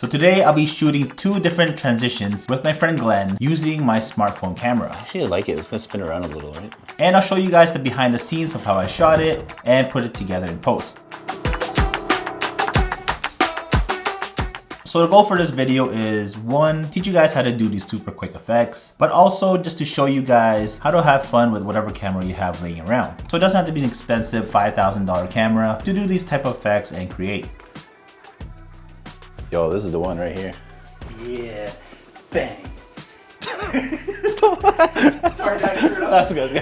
So today I'll be shooting 2 different transitions with my friend Glenn using my smartphone camera. Actually, I like it. It's gonna spin around a little, right? And I'll show you guys the behind the scenes of how I shot it and put it together in post. So the goal for this video is 1, teach you guys how to do these super quick effects, but also just to show you guys how to have fun with whatever camera you have laying around. So it doesn't have to be an expensive $5,000 camera to do these type of effects and create. Yo, this is the one right here. Yeah, bang. Sorry, Dad, screwed up. That's good.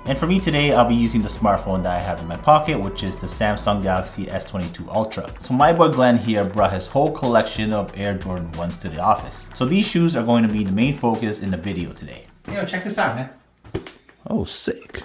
And for me today, I'll be using the smartphone that I have in my pocket, which is the Samsung Galaxy S22 Ultra. So my boy Glenn here brought his whole collection of Air Jordan 1s to the office. So these shoes are going to be the main focus in the video today. Yo, check this out, man. Oh, sick.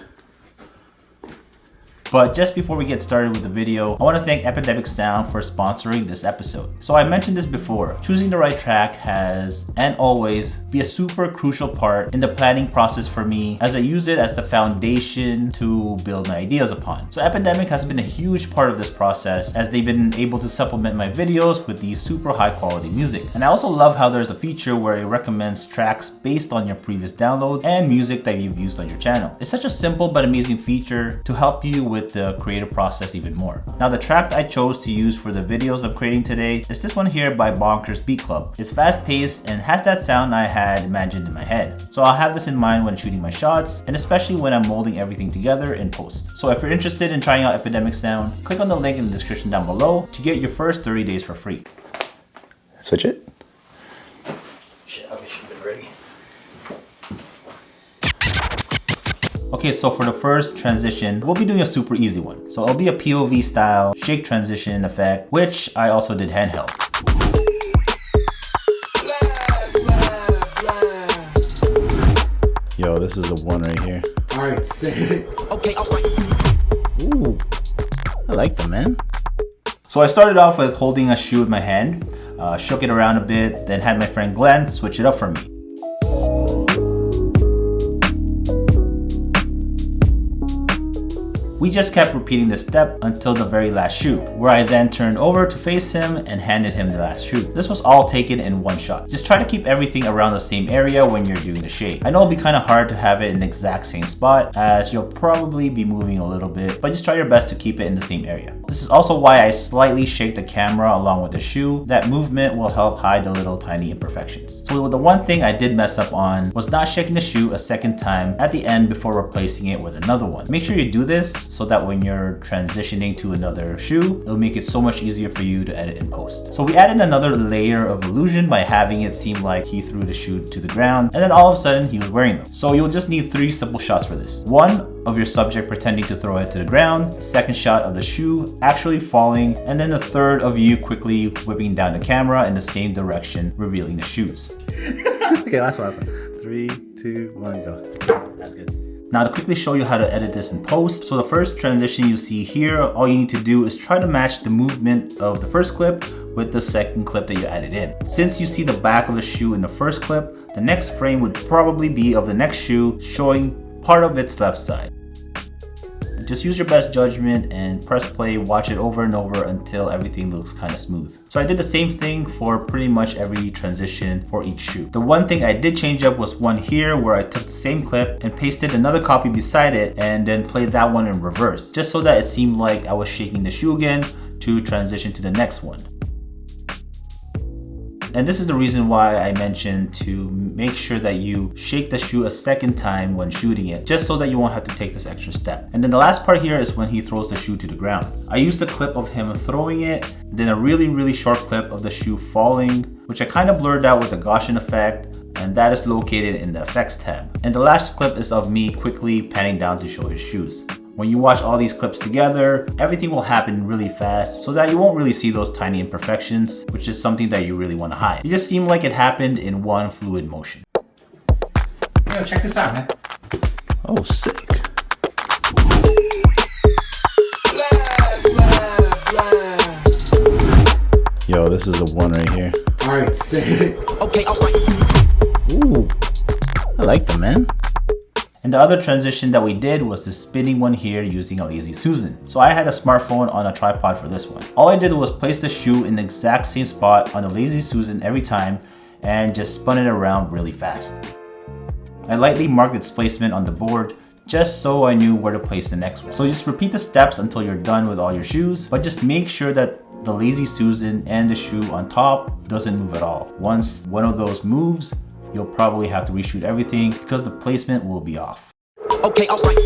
But just before we get started with the video, I want to thank Epidemic Sound for sponsoring this episode. So I mentioned this before, choosing the right track has and always be a super crucial part in the planning process for me, as I use it as the foundation to build my ideas upon. So Epidemic has been a huge part of this process, as they've been able to supplement my videos with these super high quality music. And I also love how there's a feature where it recommends tracks based on your previous downloads and music that you've used on your channel. It's such a simple but amazing feature to help you with the creative process even more. Now the track I chose to use for the videos I'm creating today is this one here by Bonkers Beat Club. It's fast paced and has that sound I had imagined in my head. So I'll have this in mind when shooting my shots, and especially when I'm molding everything together in post. So if you're interested in trying out Epidemic Sound, click on the link in the description down below to get your first 30 days for free. Switch it. Shit, I wish you'd been ready. Okay, so for the first transition, we'll be doing a super easy one. So it'll be a POV style shake transition effect, which I also did handheld. Yo, this is the one right here. Alright, sick. Okay, alright. Ooh, I like them, man. So I started off with holding a shoe with my hand, shook it around a bit, then had my friend Glenn switch it up for me. We just kept repeating this step until the very last shoot, where I then turned over to face him and handed him the last shoot. This was all taken in one shot. Just try to keep everything around the same area when you're doing the shake. I know it'll be kind of hard to have it in the exact same spot, as you'll probably be moving a little bit, but just try your best to keep it in the same area. This is also why I slightly shake the camera along with the shoe. That movement will help hide the little tiny imperfections. So the one thing I did mess up on was not shaking the shoe a second time at the end before replacing it with another one. Make sure you do this so that when you're transitioning to another shoe, it'll make it so much easier for you to edit in post. So we added another layer of illusion by having it seem like he threw the shoe to the ground, and then all of a sudden he was wearing them. So you'll just need 3 simple shots for this. 1 of your subject pretending to throw it to the ground, 2nd shot of the shoe actually falling, and then the 3rd of you quickly whipping down the camera in the same direction, revealing the shoes. Okay, last one. 3, 2, 1, go. That's good. Now to quickly show you how to edit this in post. So the first transition you see here, all you need to do is try to match the movement of the first clip with the second clip that you added in. Since you see the back of the shoe in the first clip, the next frame would probably be of the next shoe showing part of its left side. Just use your best judgment and press play, watch it over and over until everything looks kind of smooth. So I did the same thing for pretty much every transition for each shoe. The one thing I did change up was one here where I took the same clip and pasted another copy beside it and then played that one in reverse, just so that it seemed like I was shaking the shoe again to transition to the next one. And this is the reason why I mentioned to make sure that you shake the shoe a second time when shooting it, just so that you won't have to take this extra step. And then the last part here is when he throws the shoe to the ground. I used a clip of him throwing it, then a really short clip of the shoe falling, which I kind of blurred out with the Gaussian effect, and that is located in the effects tab. And the last clip is of me quickly panning down to show his shoes. When you watch all these clips together, everything will happen really fast so that you won't really see those tiny imperfections, which is something that you really want to hide. It just seemed like it happened in one fluid motion. Yo, check this out, man. Oh, sick. Yo, this is the one right here. Alright, sick. Okay, alright. Ooh, I like them, man. And the other transition that we did was the spinning one here using a Lazy Susan. So I had a smartphone on a tripod for this one. All I did was place the shoe in the exact same spot on the Lazy Susan every time and just spun it around really fast. I lightly marked its placement on the board just so I knew where to place the next one. So just repeat the steps until you're done with all your shoes, but just make sure that the Lazy Susan and the shoe on top doesn't move at all. Once one of those moves, you'll probably have to reshoot everything because the placement will be off. Okay, alright.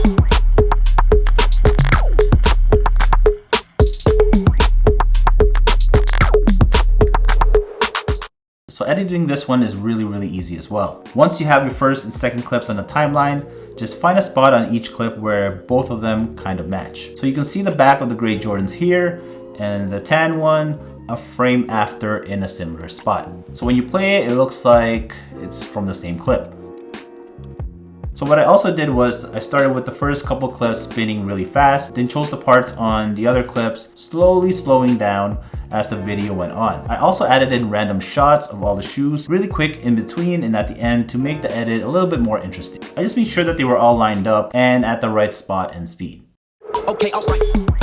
So editing this one is really easy as well. Once you have your first and second clips on the timeline, just find a spot on each clip where both of them kind of match. So you can see the back of the gray Jordans here and the tan one a frame after in a similar spot. So when you play it, it looks like it's from the same clip. So what I also did was I started with the first couple clips spinning really fast, then chose the parts on the other clips, slowly slowing down as the video went on. I also added in random shots of all the shoes really quick in between and at the end to make the edit a little bit more interesting. I just made sure that they were all lined up and at the right spot and speed. Okay, alright.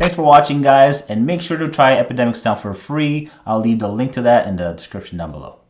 Thanks for watching, guys, and make sure to try Epidemic Sound for free. I'll leave the link to that in the description down below.